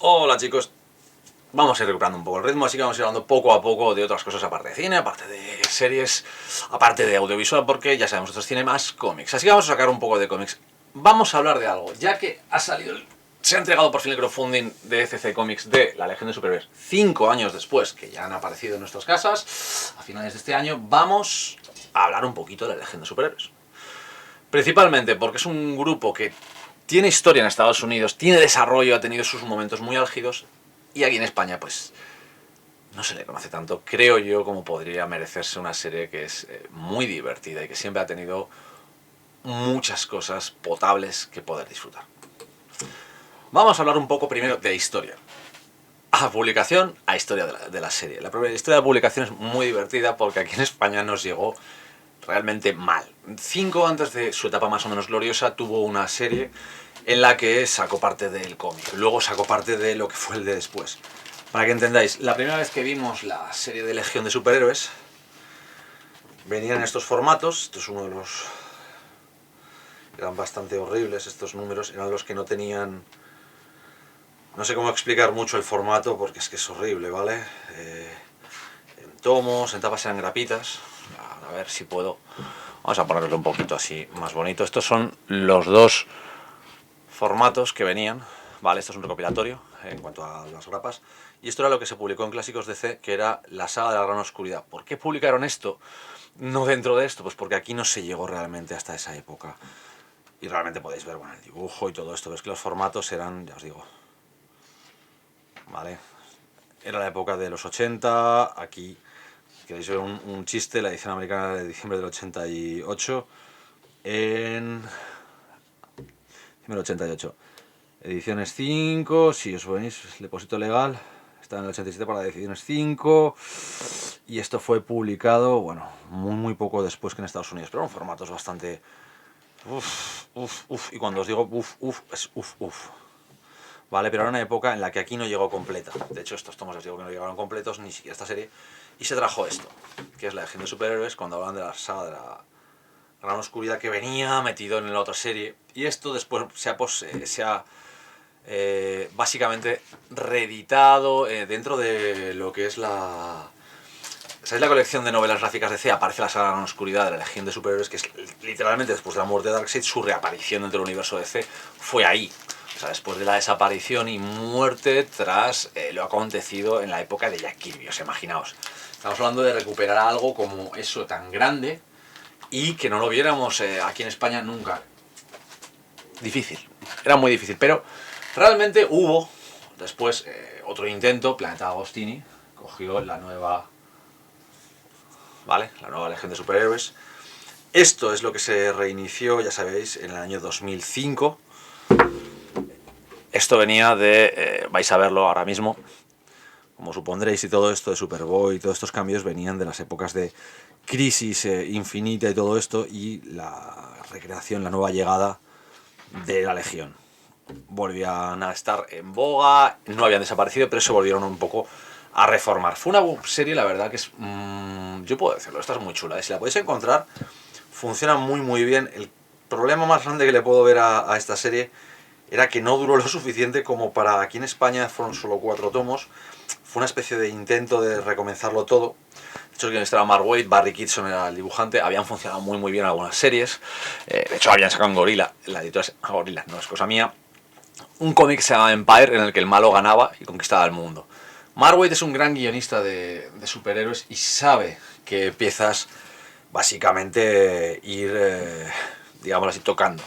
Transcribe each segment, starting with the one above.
Hola chicos, vamos a ir recuperando un poco el ritmo, así que vamos a ir hablando poco a poco de otras cosas aparte de cine, aparte de series, aparte de audiovisual, porque ya sabemos, nosotros tiene más cómics. Así que vamos a sacar un poco de cómics. Vamos a hablar de algo, ya que se ha entregado por fin el crowdfunding de CC Comics de La Legión de Superhéroes 5 años después, que ya han aparecido en nuestras casas, a finales de este año, vamos a hablar un poquito de La Legión de Superhéroes. Principalmente porque es un grupo que tiene historia en Estados Unidos, tiene desarrollo, ha tenido sus momentos muy álgidos, y aquí en España pues no se le conoce tanto, creo yo, como podría merecerse una serie que es muy divertida y que siempre ha tenido muchas cosas potables que poder disfrutar. Vamos a hablar un poco primero de historia. A publicación, a historia de la serie. La historia de publicación es muy divertida porque aquí en España nos llegó realmente mal. 5 antes de su etapa más o menos gloriosa tuvo una serie en la que sacó parte del cómic, luego sacó parte de lo que fue el de después. Para que entendáis, la primera vez que vimos la serie de Legión de Superhéroes venían en estos formatos. Esto es uno de los... eran bastante horribles estos números, eran los que no tenían... no sé cómo explicar mucho el formato porque es que es horrible, ¿vale? En tomos, en tapas eran grapitas. A ver si puedo... vamos a ponerlo un poquito así más bonito. Estos son los dos formatos que venían, ¿vale? Esto es un recopilatorio en cuanto a las grapas. Y esto era lo que se publicó en Clásicos DC, que era la saga de la Gran Oscuridad. ¿Por qué publicaron esto? No dentro de esto, pues porque aquí no se llegó realmente hasta esa época. Y realmente podéis ver, bueno, el dibujo y todo esto. Ves que los formatos eran, ya os digo, ¿vale? Era la época de los 80, aquí... queréis ver un chiste, la edición americana de diciembre del 88, en... diciembre del 88. Ediciones 5, si os veis, el depósito legal está en el 87 para ediciones 5, y esto fue publicado, bueno, muy poco después que en Estados Unidos, pero en formatos bastante... y cuando os digo es ¿vale? Pero era una época en la que aquí no llegó completa. De hecho, estos tomos os digo que no llegaron completos, ni siquiera esta serie, y se trajo esto, que es La Legión de Superhéroes, cuando hablan de la saga de la Gran Oscuridad que venía metido en la otra serie, y esto después se ha básicamente reeditado dentro de lo que es la... ¿sabéis la colección de novelas gráficas de DC? Aparece la saga de la Gran Oscuridad de la Legión de Superhéroes, que es literalmente después de la muerte de Darkseid, su reaparición dentro del universo de DC fue ahí. O sea, después de la desaparición y muerte tras lo acontecido en la época de Jack Kirby, os imaginaos. Estamos hablando de recuperar algo como eso tan grande y que no lo viéramos aquí en España nunca. Difícil, era muy difícil, pero realmente hubo después otro intento. Planeta Agostini cogió la nueva... ¿vale? La nueva Legión de Superhéroes. Esto es lo que se reinició, ya sabéis, en el año 2005. Esto venía de... vais a verlo ahora mismo, como supondréis, y todo esto de Superboy y todos estos cambios venían de las épocas de Crisis Infinita y todo esto, y la recreación, la nueva llegada de la Legión. Volvían a estar en boga, no habían desaparecido, pero se volvieron un poco a reformar. Fue una serie, la verdad, que es... yo puedo decirlo, esta es muy chula. Si la podéis encontrar, funciona muy bien. El problema más grande que le puedo ver a esta serie era que no duró lo suficiente como para... aquí en España fueron solo 4 tomos. Fue una especie de intento de recomenzarlo todo. De hecho, el guionista era Mark Waid, Barry Kitson era el dibujante. Habían funcionado muy bien algunas series. De hecho, habían sacado en Gorilla. La editora es Gorilla, no es cosa mía. Un cómic que se llama Empire, en el que el malo ganaba y conquistaba el mundo. Mark Waid es un gran guionista de superhéroes y sabe que empiezas básicamente ir, digamos así, tocando.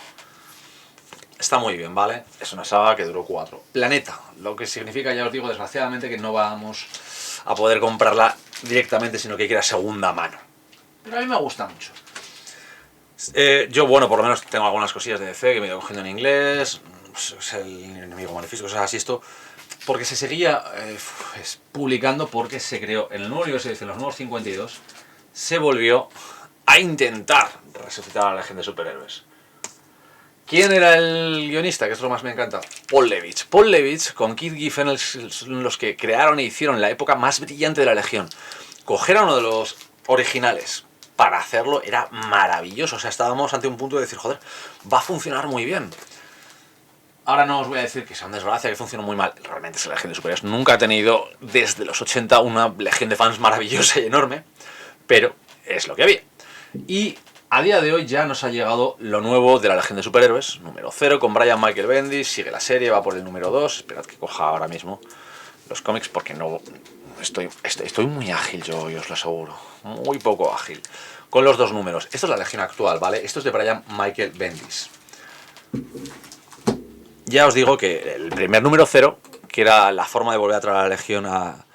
Está muy bien, ¿vale? Es una saga que duró 4. Planeta, lo que significa, ya os digo, desgraciadamente, que no vamos a poder comprarla directamente, sino que hay que ir a segunda mano. Pero a mí me gusta mucho. Yo, bueno, por lo menos tengo algunas cosillas de DC que me he ido cogiendo en inglés. Es el enemigo magnífico, cosas así, esto. Porque se seguía publicando, porque se creó en el nuevo universo, en los nuevos 52, se volvió a intentar resucitar a la Legión de Superhéroes. ¿Quién era el guionista? Que es lo más me encanta. Paul Levitch. Paul Levitch con Keith Giffen son los que crearon e hicieron la época más brillante de la Legión. Coger a uno de los originales para hacerlo era maravilloso. O sea, estábamos ante un punto de decir, joder, va a funcionar muy bien. Ahora no os voy a decir que sea una desgracia, que funciona muy mal. Realmente es la Legión de Superhéroes. Nunca ha tenido, desde los 80, una legión de fans maravillosa y enorme. Pero es lo que había. Y a día de hoy ya nos ha llegado lo nuevo de la Legión de Superhéroes, número 0, con Brian Michael Bendis. Sigue la serie, va por el número 2. Esperad que coja ahora mismo los cómics porque no... Estoy muy ágil yo os lo aseguro. Muy poco ágil. Con los 2 números. Esto es la Legión actual, ¿vale? Esto es de Brian Michael Bendis. Ya os digo que el primer número 0, que era la forma de volver a traer a la Legión a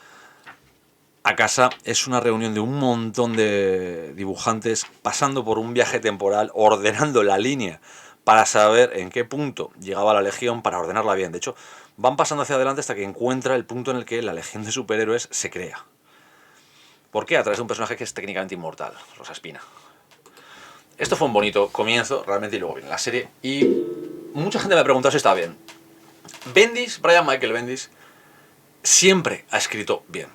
casa, es una reunión de un montón de dibujantes pasando por un viaje temporal, ordenando la línea para saber en qué punto llegaba la Legión, para ordenarla bien. De hecho, van pasando hacia adelante hasta que encuentra el punto en el que la Legión de Superhéroes se crea. ¿Por qué? A través de un personaje que es técnicamente inmortal, Rosa Espina. Esto fue un bonito comienzo, realmente, y luego viene la serie. Y mucha gente me ha preguntado si está bien. Brian Michael Bendis, siempre ha escrito bien.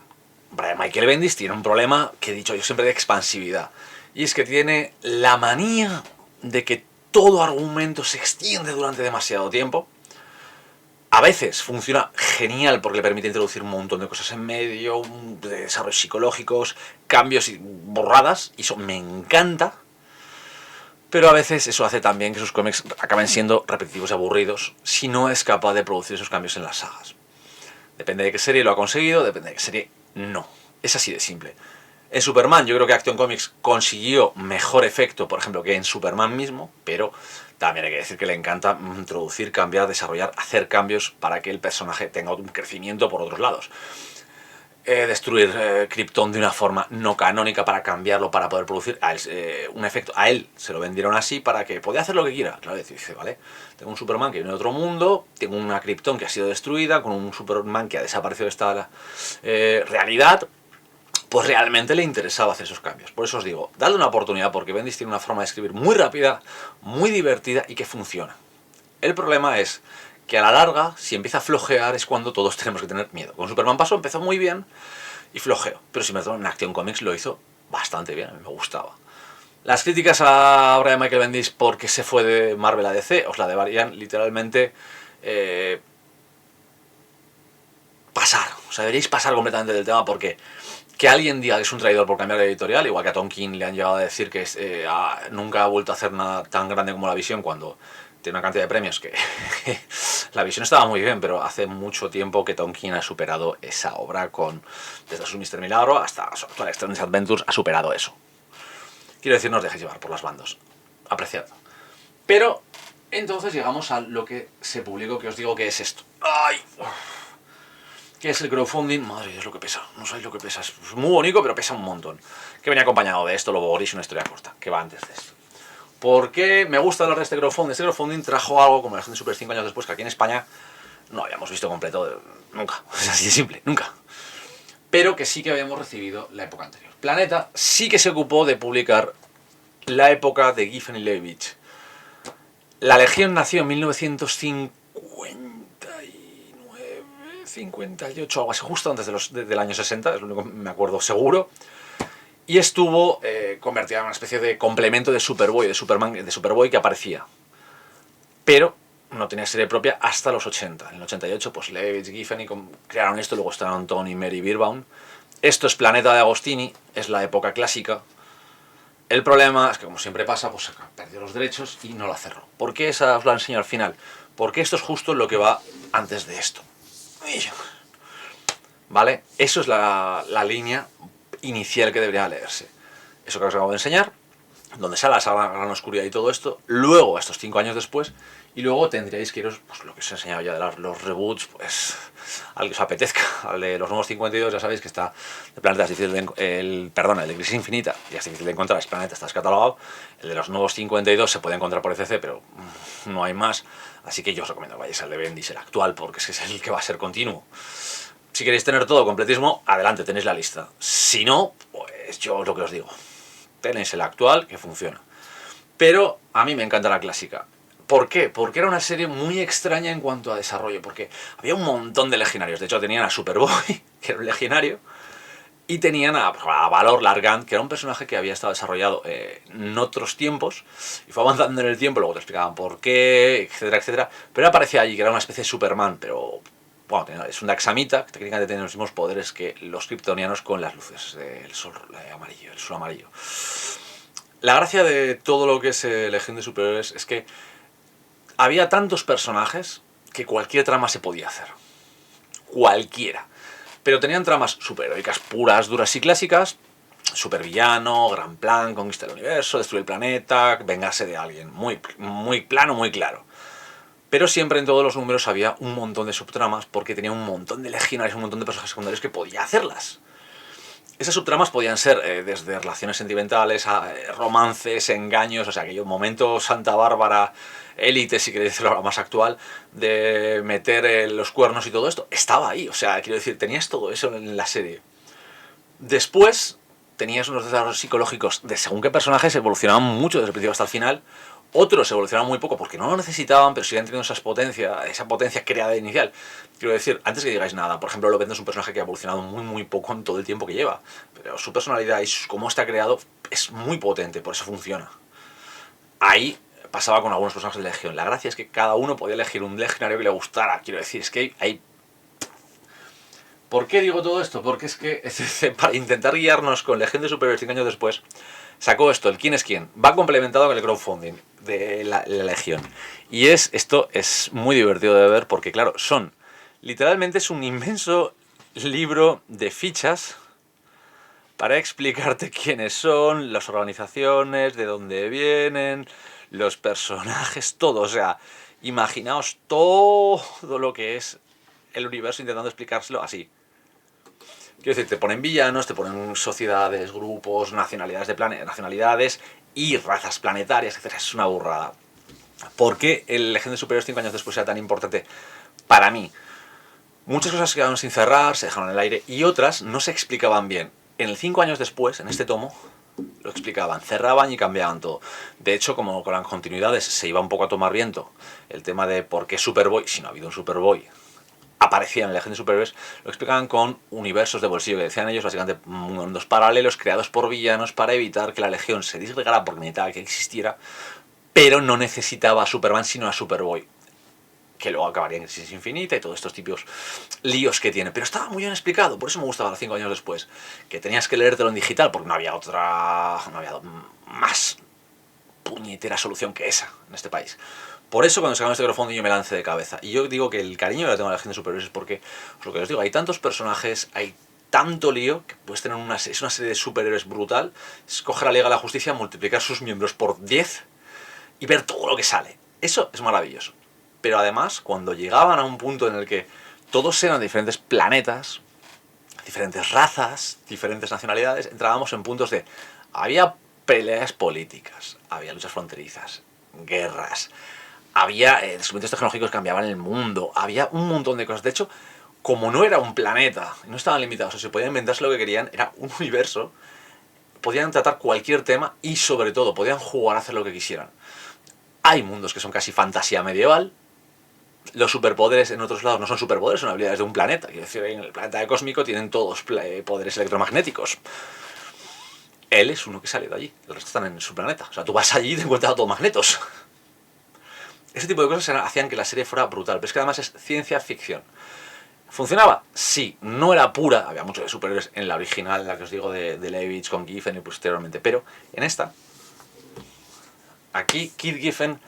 Brian Michael Bendis tiene un problema que he dicho yo siempre de expansividad. Y es que tiene la manía de que todo argumento se extiende durante demasiado tiempo. A veces funciona genial porque le permite introducir un montón de cosas en medio, de desarrollos psicológicos, cambios y borradas, y eso me encanta. Pero a veces eso hace también que sus cómics acaben siendo repetitivos y aburridos si no es capaz de producir esos cambios en las sagas. Depende de qué serie lo ha conseguido, depende de qué serie no. Es así de simple. En Superman yo creo que Action Comics consiguió mejor efecto, por ejemplo, que en Superman mismo, pero también hay que decir que le encanta introducir, cambiar, desarrollar, hacer cambios para que el personaje tenga un crecimiento por otros lados. Destruir Krypton de una forma no canónica para cambiarlo, para poder producir un efecto. A él se lo vendieron así para que podía hacer lo que quiera. Claro, dice, vale, tengo un Superman que viene de otro mundo, tengo una Krypton que ha sido destruida, con un Superman que ha desaparecido de esta realidad. Pues realmente le interesaba hacer esos cambios. Por eso os digo, dadle una oportunidad, porque Bendis tiene una forma de escribir muy rápida, muy divertida y que funciona. El problema es que a la larga, si empieza a flojear, es cuando todos tenemos que tener miedo. Con Superman pasó, empezó muy bien y flojeó. Pero si me meto en Action Comics lo hizo bastante bien, a mí me gustaba. Las críticas a Brian Michael Bendis porque se fue de Marvel a DC, os la deberían literalmente pasar. O sea, deberíais pasar completamente del tema, porque que alguien diga que es un traidor por cambiar de editorial, igual que a Tom King le han llegado a decir que nunca ha vuelto a hacer nada tan grande como La Visión, cuando tiene una cantidad de premios que La Visión estaba muy bien, pero hace mucho tiempo que Tom King ha superado esa obra, desde su Mr. Milagro hasta su actual Strange Adventures ha superado eso. Quiero decir, no os dejéis llevar por las bandos. Apreciad. Pero entonces llegamos a lo que se publicó, que os digo que es esto. ¡Ay! ¿Qué es el crowdfunding? Madre mía, es lo que pesa. No sabéis lo que pesa. Es muy bonito, pero pesa un montón. Que venía acompañado de esto, Lobo Goris, una historia corta, que va antes de esto. ¿Por qué me gusta hablar de este crowdfunding? Este crowdfunding trajo algo como la gente Super 5 años después, que aquí en España no habíamos visto completo nunca. Es así de simple, nunca. Pero que sí que habíamos recibido la época anterior. Planeta sí que se ocupó de publicar la época de Giffen y Leibovitz. La Legión nació en 1958, algo así, justo antes del año 60, es lo único que me acuerdo seguro. Y estuvo convertida en una especie de complemento de Superboy, de Superboy que aparecía. Pero no tenía serie propia hasta los 80. En el 88, pues Leibovitz y Giffen crearon esto, luego estaban Tony, Mary Birbaum. Esto es Planeta de Agostini, es la época clásica. El problema es que, como siempre pasa, pues perdió los derechos y no la cerró. ¿Por qué? Esa os la enseño al final. Porque esto es justo lo que va antes de esto. ¿Vale? Eso es la línea inicial que debería leerse. Eso que os acabo de enseñar, donde sale la gran oscuridad y todo esto, luego, estos 5 años después, y luego tendríais que iros, pues lo que os he enseñado ya de los reboots, pues al que os apetezca. Al de los nuevos 52, ya sabéis que está de Planeta, es difícil el de Crisis Infinita, ya es difícil de encontrar, es Planeta, está descatalogado. El de los nuevos 52 se puede encontrar por ECC, pero no hay más. Así que yo os recomiendo que vayáis al de Bendis, el actual, porque es el que va a ser continuo. Si queréis tener todo completismo, adelante, tenéis la lista. Si no, pues yo lo que os digo, tenéis el actual, que funciona. Pero a mí me encanta la clásica. ¿Por qué? Porque era una serie muy extraña en cuanto a desarrollo, porque había un montón de legionarios. De hecho, tenían a Superboy, que era un legionario, Y tenían a Valor Largant, que era un personaje que había estado desarrollado en otros tiempos, y fue avanzando en el tiempo, luego te explicaban por qué, etcétera, etcétera. Pero aparecía allí, que era una especie de Superman, pero bueno, es un Daxamita, que técnicamente tiene los mismos poderes que los kryptonianos con las luces del sol amarillo, el sol amarillo. La gracia de todo lo que es Legión de Superhéroes es que había tantos personajes que cualquier trama se podía hacer. Cualquiera. Pero tenían tramas superheroicas puras, duras y clásicas. Supervillano, gran plan, conquista el universo, destruir el planeta, vengarse de alguien. Muy, muy plano, muy claro. Pero siempre en todos los números había un montón de subtramas porque tenía un montón de legionarios, un montón de personajes secundarios que podía hacerlas. Esas subtramas podían ser desde relaciones sentimentales a romances, engaños, o sea, aquellos momentos Santa Bárbara, élite, si queréis decirlo ahora más actual, de meter los cuernos y todo esto, estaba ahí, o sea, quiero decir, tenías todo eso en la serie. Después tenías unos desarrollos psicológicos de según qué personajes evolucionaban mucho desde el principio hasta el final. Otros evolucionaban muy poco porque no lo necesitaban, pero siguen teniendo esa potencia creada inicial. Quiero decir, antes que digáis nada, por ejemplo, Lobezno es un personaje que ha evolucionado muy poco en todo el tiempo que lleva. Pero su personalidad y cómo está creado es muy potente, por eso funciona. Ahí pasaba con algunos personajes de Legión. La gracia es que cada uno podía elegir un legionario que le gustara. Quiero decir, es que hay... ¿Por qué digo todo esto? Porque es que para intentar guiarnos con Legión de Superhéroes 5 años después, sacó esto, el quién es quién. Va complementado con el crowdfunding de la Legión. Y esto es muy divertido de ver porque, claro, literalmente es un inmenso libro de fichas para explicarte quiénes son, las organizaciones, de dónde vienen, los personajes, todo. O sea, imaginaos todo lo que es el universo intentando explicárselo así. Quiero decir, te ponen villanos, te ponen sociedades, grupos, nacionalidades nacionalidades y razas planetarias, etc. Es una burrada. ¿Por qué el Legión de Superhéroes 5 años después era tan importante para mí? Muchas cosas se quedaron sin cerrar, se dejaron en el aire y otras no se explicaban bien. En el 5 años después, en este tomo, lo explicaban, cerraban y cambiaban todo. De hecho, como con las continuidades se iba un poco a tomar viento el tema de por qué Superboy, si no ha habido un Superboy, aparecía en la Legión de Superhéroes, lo explicaban con universos de bolsillo, que decían ellos, básicamente mundos paralelos creados por villanos para evitar que la Legión se disgregara porque necesitaba que existiera, pero no necesitaba a Superman sino a Superboy, que luego acabaría en Crisis Infinita y todos estos tipos líos que tiene. Pero estaba muy bien explicado, por eso me gustaba 5 años después, que tenías que leértelo en digital porque no había más puñetera solución que esa en este país. Por eso cuando sacamos este crowdfunding yo me lancé de cabeza. Y yo digo que el cariño que le tengo a la gente de superhéroes es porque, lo que os digo, hay tantos personajes, hay tanto lío, que puedes tener es una serie de superhéroes brutal, es coger a la Liga de la Justicia, multiplicar sus miembros por 10 y ver todo lo que sale. Eso es maravilloso. Pero además, cuando llegaban a un punto en el que todos eran diferentes planetas, diferentes razas, diferentes nacionalidades, entrábamos en puntos de... Había peleas políticas, había luchas fronterizas, guerras, había descubrimientos tecnológicos que cambiaban el mundo, había un montón de cosas. De hecho, como no era un planeta, no estaban limitados, o sea, se podían inventarse lo que querían, era un universo, podían tratar cualquier tema y sobre todo podían jugar a hacer lo que quisieran. Hay mundos que son casi fantasía medieval. Los superpoderes en otros lados no son superpoderes, son habilidades de un planeta. Quiero decir, en el planeta de Cósmico tienen todos poderes electromagnéticos. Él es uno que sale de allí, el resto están en su planeta. O sea, tú vas allí y te encuentras todos magnetos. Ese tipo de cosas hacían que la serie fuera brutal, pero es que además es ciencia ficción. ¿Funcionaba? Sí, no era pura, había muchos de superhéroes en la original, en la que os digo de Levitch con Giffen y posteriormente, pero en esta, aquí Keith Giffen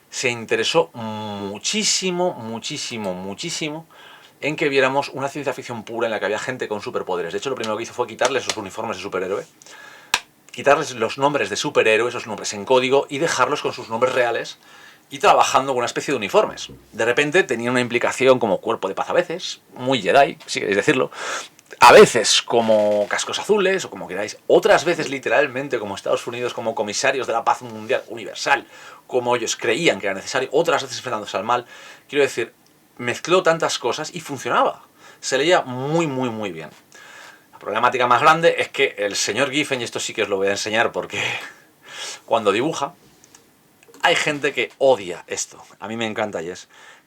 se interesó muchísimo en que viéramos una ciencia ficción pura en la que había gente con superpoderes. De hecho, lo primero que hizo fue quitarles sus uniformes de superhéroe, quitarles los nombres de superhéroe, esos nombres en código, y dejarlos con sus nombres reales y trabajando con una especie de uniformes. De repente tenía una implicación como cuerpo de paz a veces, muy Jedi, si queréis decirlo, a veces como cascos azules o como queráis, otras veces literalmente como Estados Unidos, como comisarios de la paz mundial universal, como ellos creían que era necesario, otras veces enfrentándose al mal. Quiero decir, mezcló tantas cosas y funcionaba. Se leía muy bien. La problemática más grande es que el señor Giffen, y esto sí que os lo voy a enseñar porque cuando dibuja, hay gente que odia esto. A mí me encanta y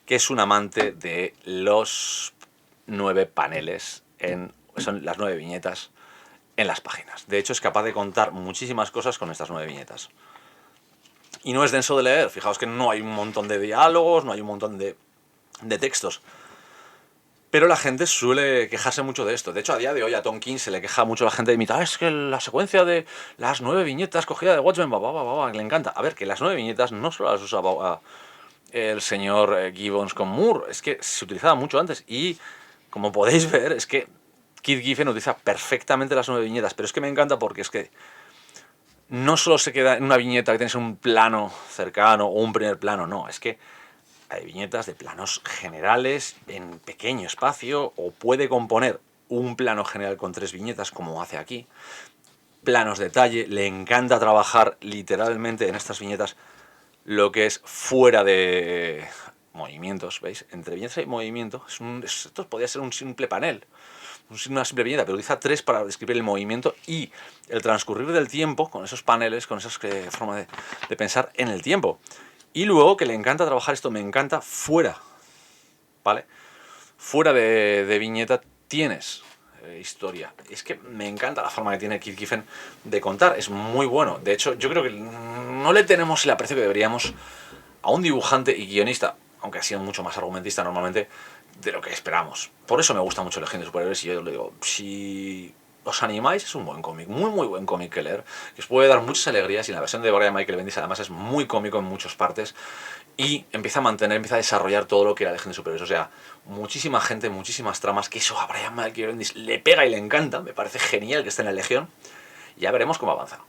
que es un amante de los 9 paneles, son las 9 viñetas en las páginas. De hecho, es capaz de contar muchísimas cosas con estas 9 viñetas. Y no es denso de leer, fijaos que no hay un montón de diálogos, no hay un montón de textos. Pero la gente suele quejarse mucho de esto. De hecho, a día de hoy a Tom King se le queja mucho a la gente de mitad. Es que la secuencia de las 9 viñetas cogida de Watchmen, que le encanta. A ver, que las 9 viñetas no solo las usaba el señor Gibbons con Moore, es que se utilizaba mucho antes. Y como podéis ver, es que Keith Giffen utiliza perfectamente las 9 viñetas. Pero es que me encanta porque es que no solo se queda en una viñeta que tienes un plano cercano o un primer plano, no, es que hay viñetas de planos generales en pequeño espacio, o puede componer un plano general con 3 viñetas, como hace aquí. Planos de detalle, le encanta trabajar literalmente en estas viñetas lo que es fuera de movimientos, ¿veis? Entre viñetas y movimiento, esto podría ser un simple panel, una simple viñeta, pero utiliza 3 para describir el movimiento y el transcurrir del tiempo, con esos paneles, con esas formas de pensar en el tiempo. Y luego que le encanta trabajar esto, me encanta fuera, ¿vale? Fuera de viñeta tienes historia. Es que me encanta la forma que tiene Keith Giffen de contar, es muy bueno. De hecho, yo creo que no le tenemos el aprecio que deberíamos a un dibujante y guionista, aunque ha sido mucho más argumentista normalmente, de lo que esperamos. Por eso me gusta mucho Legión de Superhéroes, y yo le digo, si os animáis, es un buen cómic, muy muy buen cómic que leer, que os puede dar muchas alegrías, y la versión de Brian Michael Bendis además es muy cómico en muchas partes, y empieza a desarrollar todo lo que era Legión de Superhéroes. O sea, muchísima gente, muchísimas tramas, que eso a Brian Michael Bendis le pega y le encanta, me parece genial que esté en la Legión. Ya veremos cómo avanza,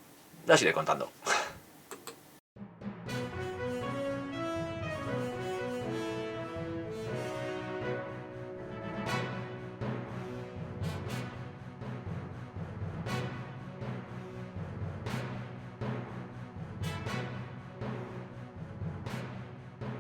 ya os iré contando.